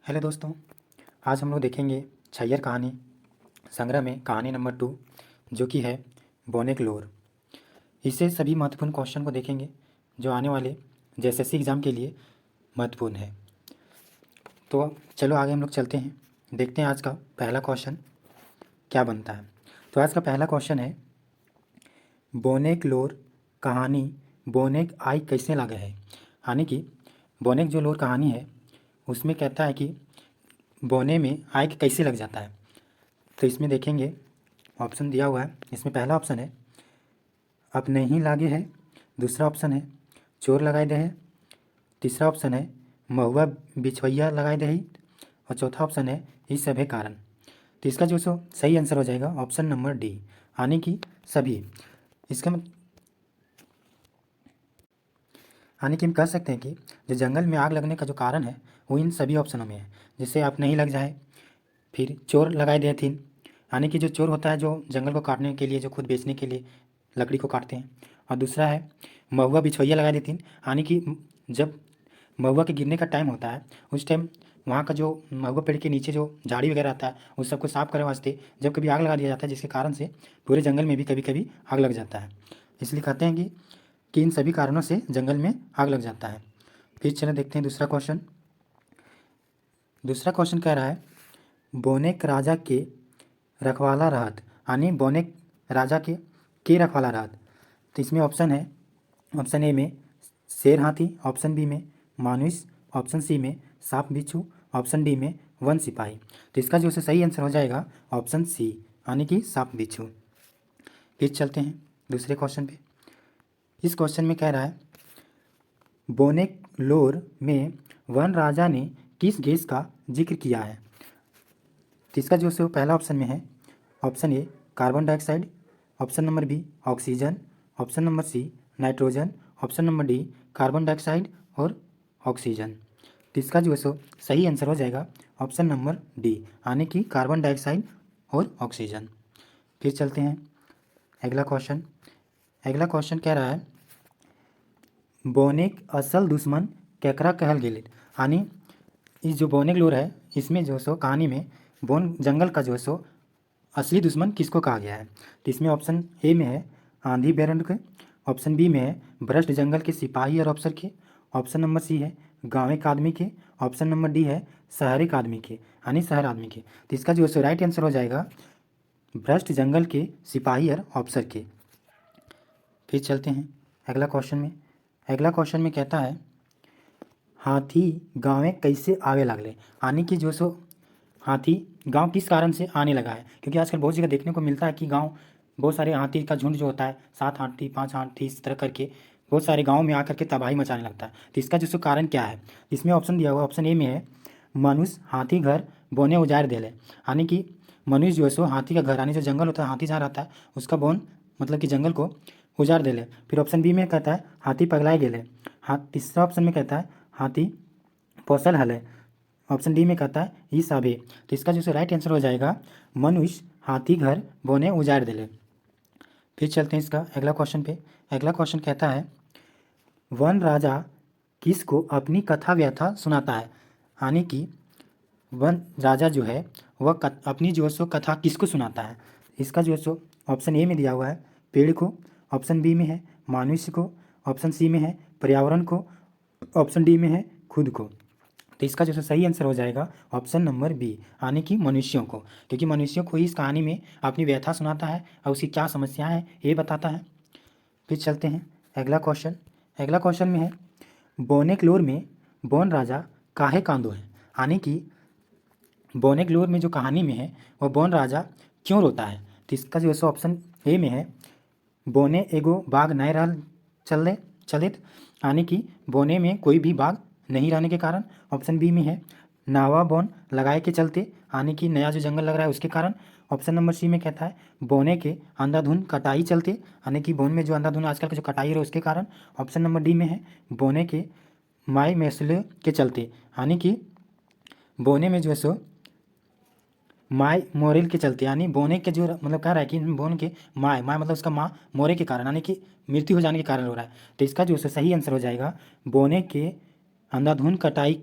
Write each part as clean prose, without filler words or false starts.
Hello दोस्तों, आज हम लोग देखेंगे छैयर कहानी संग्रह में कहानी नंबर 2 जो कि है बोनेगलोर। इससे सभी महत्वपूर्ण क्वेश्चन को देखेंगे जो आने वाले जेएसएससी एग्ज़ाम के लिए महत्वपूर्ण है। तो चलो आगे हम लोग चलते हैं, देखते हैं आज का पहला क्वेश्चन क्या बनता है। तो आज का पहला क्वेश्चन है, बोनेगलोर कहानी बोनेग आई कैसे लगा है। यानी कि बोनेग जो लोर कहानी है उसमें कहता है कि बोने में आग कैसे लग जाता है। तो इसमें देखेंगे ऑप्शन दिया हुआ है। इसमें पहला ऑप्शन है अब नहीं लागे है, दूसरा ऑप्शन है चोर लगाए दे है, तीसरा ऑप्शन है महुआ बिछवैया लगाए दे है और चौथा ऑप्शन है ये सभी कारण। तो इसका जो सही आंसर हो जाएगा ऑप्शन नंबर डी, यानी कि सभी। इसका यानी कि हम कह सकते हैं कि जो जंगल में आग लगने का जो कारण है वो इन सभी ऑप्शनों में है। जैसे आप नहीं लग जाए, फिर चोर लगाए दे थी, यानी कि जो चोर होता है जो जंगल को काटने के लिए, जो खुद बेचने के लिए लकड़ी को काटते हैं। और दूसरा है महुआ बिछवैया लगा देती, यानी कि जब महुआ के गिरने का टाइम होता है उस टाइम वहाँ का जो महुआ पेड़ के नीचे जो झाड़ी वगैरह आता है उस सबको साफ करने वास्ते जब कभी आग लगा दिया जाता है, जिसके कारण से पूरे जंगल में भी कभी कभी आग लग जाता है। इसलिए कहते हैं कि इन सभी कारणों से जंगल में आग लग जाता है। फिर चलो देखते हैं दूसरा क्वेश्चन। दूसरा क्वेश्चन कह रहा है बोनेक राजा के रखवाला रहत, यानी बोनेक राजा के रखवाला रहत। तो इसमें ऑप्शन है, ऑप्शन ए में शेर हाथी, ऑप्शन बी में मानुष, ऑप्शन सी में सांप बिच्छू, ऑप्शन डी में वन सिपाही। तो इसका जो सही आंसर हो जाएगा ऑप्शन सी, यानी कि सांप बिच्छू। फिर चलते हैं दूसरे क्वेश्चन पे। इस क्वेश्चन में कह रहा है बोनेगलोर में वन राजा ने किस गैस का जिक्र किया है। तो इसका जो पहला ऑप्शन में है option A carbon dioxide, option number B oxygen, option number C nitrogen, option number D carbon dioxide और ऑक्सीजन। तो इसका जो सही आंसर हो जाएगा ऑप्शन नंबर डी, यानी कि कार्बन डाइऑक्साइड और ऑक्सीजन। फिर चलते हैं अगला क्वेश्चन। अगला क्वेश्चन कह रहा है बोनेग असल दुश्मन केकरा कहल गेले, यानी इस जो बोनेगलोर है इसमें जो कहानी में बोन जंगल का जो असली दुश्मन किसको कहा गया है। तो इसमें ऑप्शन ए में है आंधी बैरन के, ऑप्शन बी में है भ्रष्ट जंगल के सिपाही और अफसर के, ऑप्शन नंबर सी है गाँव के आदमी के, ऑप्शन नंबर डी है शहरी के आदमी के, यानी शहर आदमी के। तो इसका जो राइट आंसर हो जाएगा भ्रष्ट जंगल के सिपाही और अफसर के। फिर चलते हैं अगला क्वेश्चन में। अगला क्वेश्चन में कहता है हाथी गाँव कैसे आवे लगले, यानी कि जो हाथी गांव किस कारण से आने लगा है। क्योंकि आजकल बहुत जगह देखने को मिलता है कि गांव बहुत सारे हाथी का झुंड जो होता है, 7 हाथी 5 हाथी इस तरह करके बहुत सारे गांव में आकर के तबाही मचाने लगता है। तो इसका जो कारण क्या है, इसमें ऑप्शन दिया हुआ ऑप्शन ए में है मनुष्य हाथी घर बोने उजाड़ देले, यानी कि मनुष्य जो है हाथी का घर, यानी जो जंगल होता है हाथी जहाँ रहता है उसका बोन मतलब कि जंगल को उजाड़ देले। फिर ऑप्शन बी में कहता है हाथी पगलाए गेले। तीसरा ऑप्शन में कहता है हाथी पोसल हले। ऑप्शन डी में कहता है ई साबे। तो इसका जो राइट आंसर हो जाएगा मनुष्य हाथी घर बोने उजाड़ देले। फिर चलते हैं इसका अगला क्वेश्चन पे। अगला क्वेश्चन कहता है वन राजा किसको अपनी कथा व्यथा सुनाता है, यानी कि वन राजा जो है वह अपनी जो कथा किसको सुनाता है। इसका जो ऑप्शन ए में दिया हुआ है पेड़ को, ऑप्शन बी में है मनुष्य को, ऑप्शन सी में है पर्यावरण को, ऑप्शन डी में है खुद को। तो इसका जो सही आंसर हो जाएगा ऑप्शन नंबर बी, यानी कि मनुष्यों को, क्योंकि मनुष्यों को ही इस कहानी में अपनी व्यथा सुनाता है और उसकी क्या समस्या है ये बताता है। फिर चलते हैं अगला क्वेश्चन। अगला क्वेश्चन में है बोनेगलोर में बोन राजा काहे कांदो है, यानी कि बोनेगलोर में जो कहानी में है वह बोन राजा क्यों रोता है। तो इसका जो ऑप्शन ए में है बोने एगो बाघ नहीं रह चलित, यानी कि बोने में कोई भी बाघ नहीं रहने के कारण। ऑप्शन बी में है नावा बोन लगाए के चलते, यानी कि नया जो जंगल लग रहा है उसके कारण। ऑप्शन नंबर सी में कहता है बोने के अंधाधुन कटाई चलते, यानी कि बोन में जो अंधाधुन आजकल का जो कटाई है उसके कारण। ऑप्शन नंबर डी में है बोने के माई मैसले के चलते, यानी कि बोने में जो है माय मोरेल के चलते, यानी बोने के जो मतलब कह रहा है कि बोन के माय मतलब उसका माँ मोरे के कारण, यानी कि मृत्यु हो जाने के कारण हो रहा है। तो इसका जो सही आंसर हो जाएगा बोने के अंधाधुन कटाई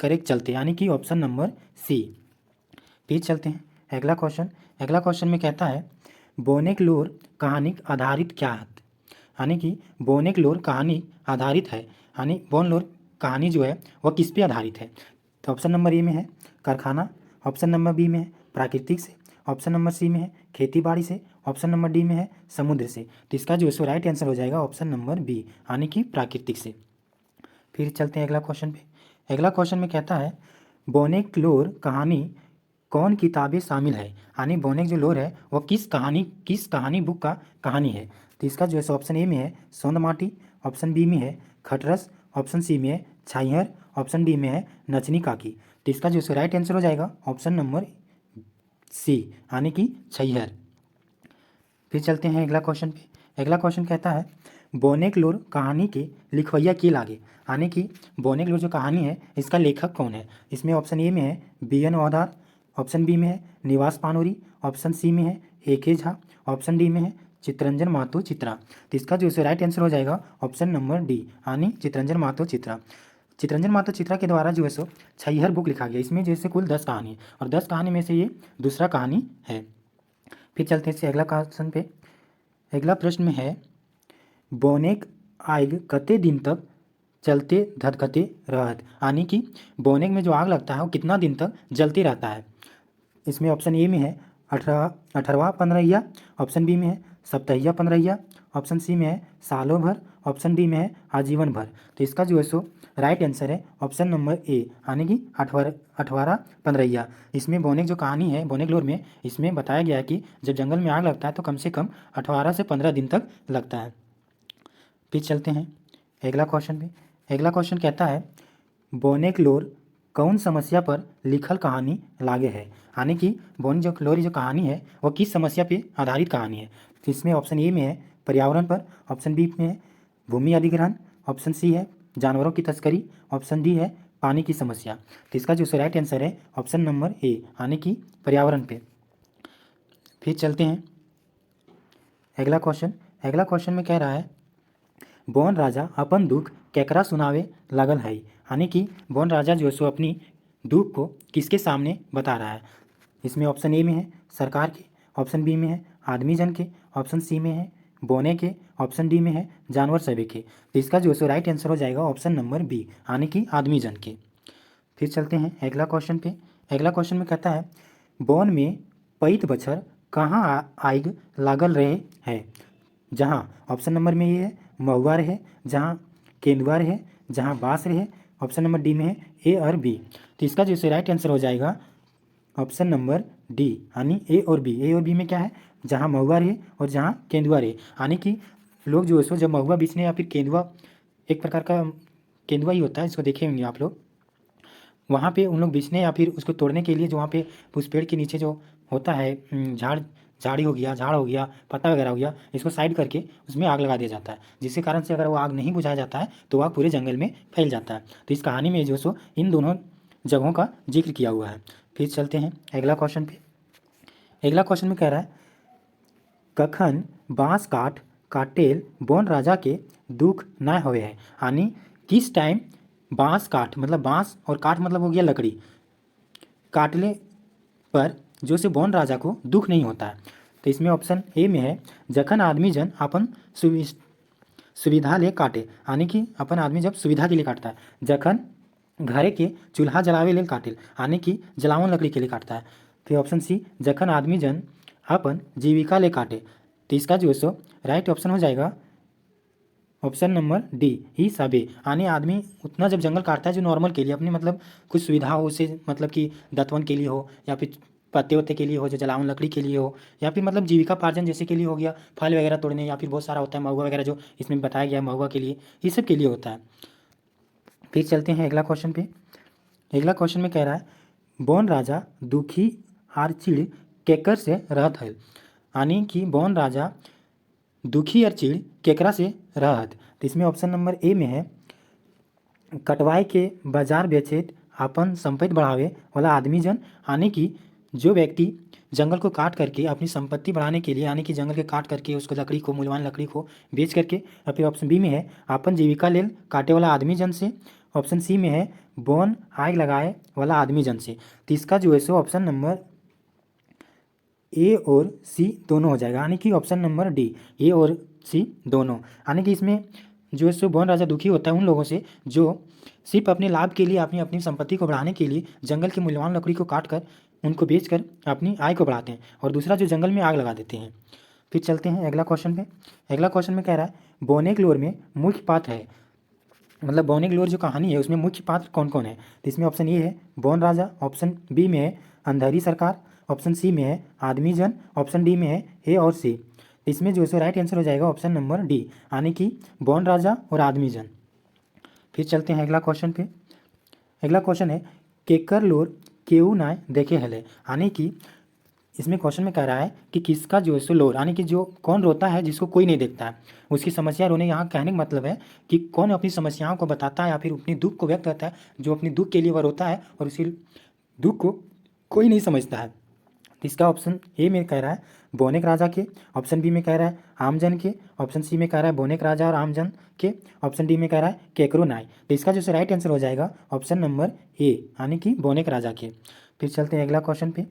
करेक्ट चलते, यानी कि ऑप्शन नंबर सी। फिर चलते हैं अगला क्वेश्चन। अगला क्वेश्चन में कहता है बोनेगलोर कहानी आधारित क्या है, यानी कि बोनेगलोर कहानी आधारित है, यानी बोनेगलोर कहानी जो है वह किस पे आधारित है। तो ऑप्शन नंबर ए में है कारखाना, ऑप्शन नंबर बी में है प्राकृतिक से, ऑप्शन नंबर सी में है खेती बाड़ी से, ऑप्शन नंबर डी में है समुद्र से। तो इसका जो है राइट आंसर हो जाएगा ऑप्शन नंबर बी, यानी कि प्राकृतिक से। फिर चलते हैं अगला क्वेश्चन पे। अगला क्वेश्चन में कहता है बोनेगलोर कहानी कौन किताबें शामिल है, यानी बोनेगलोर है वो किस कहानी बुक का कहानी है। तो इसका जो है ऑप्शन ए में है सोंदमाटी, ऑप्शन बी में है खटरस, ऑप्शन सी में है छाइहर, ऑप्शन डी में है नचनी काकी। तो इसका जो है राइट आंसर हो जाएगा ऑप्शन नंबर सी, यानी कि छाइहर। फिर चलते हैं अगला क्वेश्चन पे। अगला क्वेश्चन कहता है बोनेगलोर कहानी के लिखवैया के लागे, यानी कि बोनेगलोर जो कहानी है इसका लेखक कौन है। इसमें ऑप्शन ए में है बी.एन. औधार, ऑप्शन बी में है निवास पानोरी, ऑप्शन सी में है ए.के. झा, ऑप्शन डी में है चित्तरंजन महतो चित्रा। तो इसका जो है राइट आंसर हो जाएगा ऑप्शन नंबर डी, यानी चित्तरंजन महतो चित्रा। चित्तरंजन महतो चित्रा के द्वारा जो है छाइहर बुक लिखा गया। इसमें जैसे कुल 10 कहानी है और 10 कहानी में से ये दूसरा कहानी है। फिर चलते हैं अगला क्वेश्चन पे। अगला प्रश्न में है बोनेग आग कते दिन तक चलते धधकते रहत, यानी कि बोनेग में जो आग लगता है वो कितना दिन तक जलते रहता है। इसमें ऑप्शन ए में है 18वां पंद्रहिया, ऑप्शन बी में है सप्तहिया पंद्रहिया, ऑप्शन सी में है सालों भर, ऑप्शन डी में है आजीवन भर। तो इसका जो है राइट आंसर है ऑप्शन नंबर ए, यानी कि 18वां पंद्रहिया। इसमें बोनेग जो कहानी है बोनेगलोर में, इसमें बताया गया है कि जब जंगल में आग लगता है तो कम से कम 18 से 15 दिन तक लगता है। फिर चलते हैं अगला क्वेश्चन पे। अगला क्वेश्चन कहता है बोनेगलोर कौन समस्या पर लिखल कहानी लागे है, यानी कि बोनेगलोर जो कहानी है वो किस समस्या पे आधारित कहानी है। तो इसमें ऑप्शन ए में है पर्यावरण पर, ऑप्शन बी में है भूमि अधिग्रहण, ऑप्शन सी है जानवरों की तस्करी, ऑप्शन डी है पानी की समस्या। तो इसका जो राइट आंसर है ऑप्शन नंबर ए, यानी कि पर्यावरण पे। फिर चलते हैं अगला क्वेश्चन। अगला क्वेश्चन में कह रहा है बोन राजा अपन दुख केकरा सुनावे लगल है, यानी कि बोन राजा जो है सो अपनी दुख को किसके सामने बता रहा है। इसमें ऑप्शन ए में है सरकार के, ऑप्शन बी में है आदमी जन के, ऑप्शन सी में है बोने के, ऑप्शन डी में है जानवर सभी के। तो इसका जो है राइट आंसर हो जाएगा ऑप्शन नंबर बी, यानी कि आदमी जन के। फिर चलते हैं अगला क्वेश्चन पे। अगला क्वेश्चन में कहता है बोन में पैत बछर कहाँ आग लागल रहे है, जहाँ ऑप्शन नंबर में ये है महुआ रहे, जहाँ केंदुआ रहे, जहाँ बाँस रहे, ऑप्शन नंबर डी में है ए और बी। तो इसका जो राइट आंसर हो जाएगा ऑप्शन नंबर डी, यानी ए और बी। ए और बी में क्या है जहाँ महुआ रहे और जहाँ केंदुआ रहे, यानी कि लोग जो है सो जब महुआ बीचने या फिर केंदुआ, एक प्रकार का केंदुआ ही होता है, इसको देखे होंगे आप लोग, वहाँ पे उन लोग बीचने या फिर उसको तोड़ने के लिए जो वहाँ पे उस पेड़ के नीचे जो होता है झाड़ी हो गया, झाड़ हो गया, पत्ता वगैरह हो गया, इसको साइड करके उसमें आग लगा दिया जाता है, जिसके कारण से अगर वो आग नहीं बुझाया जाता है तो आग पूरे जंगल में फैल जाता है। तो इस कहानी में जो सो इन दोनों जगहों का जिक्र किया हुआ है। फिर चलते हैं अगला क्वेश्चन पे। अगला क्वेश्चन में कह रहा है कखन बाँस काटेल बोन राजा के दुख न होए है, यानी किस टाइम बाँस काट मतलब बाँस और काट मतलब हो गया लकड़ी, काटने पर जो से बोन राजा को दुख नहीं होता है। तो इसमें ऑप्शन ए में है जखन आदमी जन अपन सुविधा ले काटे, यानी कि अपन आदमी जब सुविधा के लिए काटता है, जखन घरे के चूल्हा जलावे ले काटे, यानी कि जलावन लकड़ी के लिए काटता है। फिर ऑप्शन सी जखन आदमी जन अपन जीविका ले काटे। तो इसका जो है सो राइट ऑप्शन हो जाएगा ऑप्शन नंबर डी ही सबे, यानी आदमी उतना जब जंगल काटता है जो नॉर्मल के लिए अपनी मतलब कुछ सुविधा हो, उसे मतलब कि दतवन के लिए हो या फिर पत्ते वत्ते के लिए हो, जो जलावन लकड़ी के लिए हो, या फिर मतलब जीविका पार्जन जैसे के लिए हो गया, फल वगैरह तोड़ने, या फिर बहुत सारा होता है महुआ वगैरह जो इसमें बताया गया है महुआ के लिए, ये सब के लिए होता है। फिर चलते हैं अगला क्वेश्चन पे। अगला क्वेश्चन में कह रहा है बोन राजा दुखी आर चिड़ केकर से रहत है, यानी कि बोन राजा दुखी और चिड़ केकरा से रहत। तो इसमें ऑप्शन नंबर ए में है कटवाए के बाजार बेचेत अपन संपत्ति बढ़ावे वाला आदमी जन, यानी कि जो व्यक्ति जंगल को काट करके अपनी संपत्ति बढ़ाने के लिए, यानी कि जंगल के काट करके उसको लकड़ी को मूल्यवान लकड़ी को बेच करके, और फिर ऑप्शन बी में है अपन जीविका लेल काटे वाला आदमी जन से, ऑप्शन सी में है बॉन आग लगाए वाला आदमी जन से। तो इसका जो है सो ऑप्शन नंबर ए और सी दोनों हो जाएगा, यानी कि ऑप्शन नंबर डी ए और सी दोनों। यानी कि इसमें जो है सो बौन राजा दुखी होता है उन लोगों से जो सिर्फ अपने लाभ के लिए, अपनी अपनी संपत्ति को बढ़ाने के लिए जंगल की मूल्यवान लकड़ी को काट कर उनको बेचकर अपनी आय को बढ़ाते हैं, और दूसरा जो जंगल में आग लगा देते हैं। फिर चलते हैं अगला क्वेश्चन पे। अगला क्वेश्चन में कह रहा है बोनेगलोर में मुख्य पात्र है, मतलब बोनेगलोर जो कहानी है उसमें मुख्य पात्र कौन कौन है। तो इसमें ऑप्शन ए है बौन राजा, ऑप्शन बी में है अंधेरी सरकार, ऑप्शन सी में है आदमी जन, ऑप्शन डी में है ए और सी। इसमें जो है राइट आंसर हो जाएगा ऑप्शन नंबर डी, यानी कि बौन राजा और आदमी जन। फिर चलते हैं अगला क्वेश्चन पे। अगला क्वेश्चन है केकर लोर केऊ नाय देखे हले, यानी कि इसमें क्वेश्चन में कह रहा है कि किसका जो है सो लोर, यानी कि जो कौन रोता है जिसको कोई नहीं देखता है, उसकी समस्या रोने। यहाँ कहने का मतलब है कि कौन अपनी समस्याओं को बताता है या फिर अपनी दुख को व्यक्त करता है, जो अपनी दुख के लिए वह रोता है और उसी दुख को कोई नहीं समझता है। तो इसका ऑप्शन ए में कह रहा है बोनेक राजा के, ऑप्शन बी में कह रहा है आमजन के, ऑप्शन सी में कह रहा है बोनेक राजा और आमजन के, ऑप्शन डी में कह रहा है केकरो नाय। तो इसका जो राइट आंसर हो जाएगा ऑप्शन नंबर ए, यानी कि बोनेक राजा के। फिर चलते हैं अगला क्वेश्चन पे।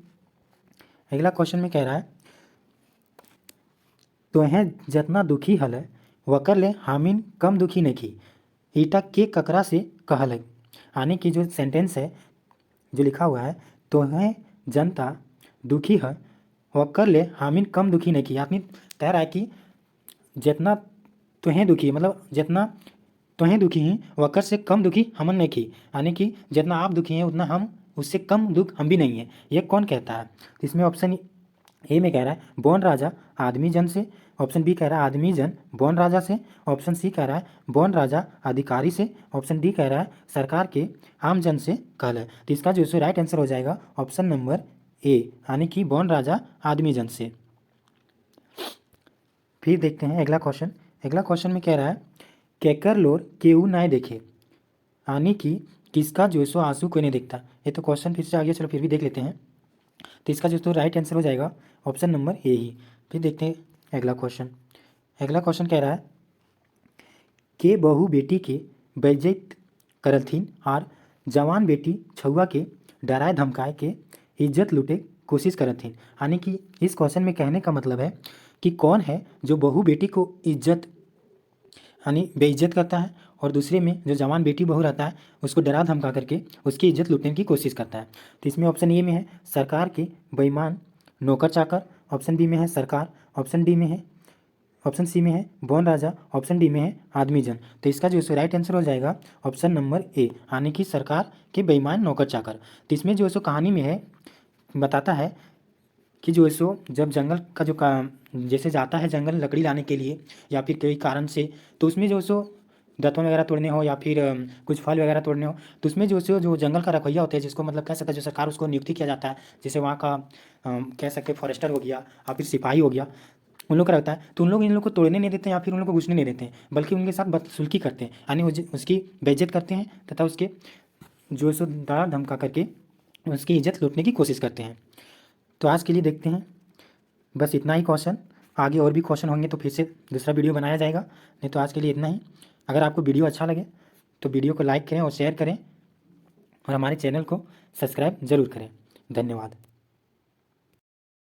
अगला क्वेश्चन में कह रहा है तोहें जितना दुखी हल वकर ले हामिन कम दुखी नहीं की, ईटा के ककरा से कहल है। यानी कि जो सेंटेंस है जो लिखा हुआ है तोहें जनता दुखी है वक्कर ले हामिन कम दुखी नहीं की, यानी कह रहा है कि जितना तुहें दुखी मतलब जितना तुहें दुखी हैं वक्कर से कम दुखी हमन नहीं की, यानी कि जितना आप दुखी हैं उतना हम उससे कम दुख हम भी नहीं हैं। ये कौन कहता है। तो इसमें ऑप्शन ए में कह रहा है बौन राजा आदमी जन से, ऑप्शन बी कह रहा है आदमी जन बौन राजा से, ऑप्शन सी कह रहा है बौन राजा अधिकारी से, ऑप्शन डी कह रहा है सरकार के आम जन से कहल है। तो इसका जो राइट आंसर हो जाएगा ऑप्शन नंबर ए, यानी कि बौन राजा आदमी जन से। फिर देखते हैं अगला क्वेश्चन। अगला क्वेश्चन में कह रहा है केकर लोर केऊ नाय देखे, यानी कि किसका जो सो आंसू कोई नहीं देखता। ये तो क्वेश्चन फिर से आ गया, चलो फिर भी देख लेते हैं। तो इसका जो राइट आंसर हो जाएगा ऑप्शन नंबर ए ही। फिर देखते हैं अगला क्वेश्चन। अगला क्वेश्चन कह रहा है के बहू बेटी के बेइज्जत करलथिन और जवान बेटी छुआ के डराए धमकाए के इज्जत लूटे कोशिश करत हन। यानी कि इस क्वेश्चन में कहने का मतलब है कि कौन है जो बहू बेटी को इज्जत यानी बेइज्जत करता है और दूसरे में जो जवान बेटी बहू रहता है उसको डरा धमका करके उसकी इज्जत लूटने की कोशिश करता है। तो इसमें ऑप्शन ए में है सरकार के बेईमान नौकर चाकर, ऑप्शन बी में है सरकार, ऑप्शन डी में है ऑप्शन सी में है बौन राजा, ऑप्शन डी में है आदमी जन। तो इसका जो राइट आंसर हो जाएगा ऑप्शन नंबर ए, यानी कि सरकार के बेईमान नौकर चाकर। तो इसमें जो कहानी में है बताता है कि जो सो जब जंगल का जो जैसे जाता है जंगल लकड़ी लाने के लिए या फिर कोई कारण से, तो उसमें जो सो दातुन वगैरह तोड़ने हो या फिर कुछ फल वगैरह तोड़ने हो, तो उसमें जो सो जो जंगल का रखैया होता है जिसको मतलब कह सकते हैं जो सरकार उसको नियुक्ति किया जाता है, जैसे वहाँ का कह सकते फॉरेस्टर हो गया या फिर सिपाही हो गया, उन लोग का रहता है। तो उन लोग इन लोग को तोड़ने नहीं देते या फिर उन लोग को घुसने नहीं देते, बल्कि उनके साथ बदसुल्की करते हैं, यानी उसकी बेइज्जत करते हैं तथा उसके जो सो डरा धमका करके उसकी इज्जत लूटने की कोशिश करते हैं। तो आज के लिए देखते हैं बस इतना ही क्वेश्चन, आगे और भी क्वेश्चन होंगे तो फिर से दूसरा वीडियो बनाया जाएगा। नहीं तो आज के लिए इतना ही। अगर आपको वीडियो अच्छा लगे तो वीडियो को लाइक करें और शेयर करें और हमारे चैनल को सब्सक्राइब ज़रूर करें। धन्यवाद।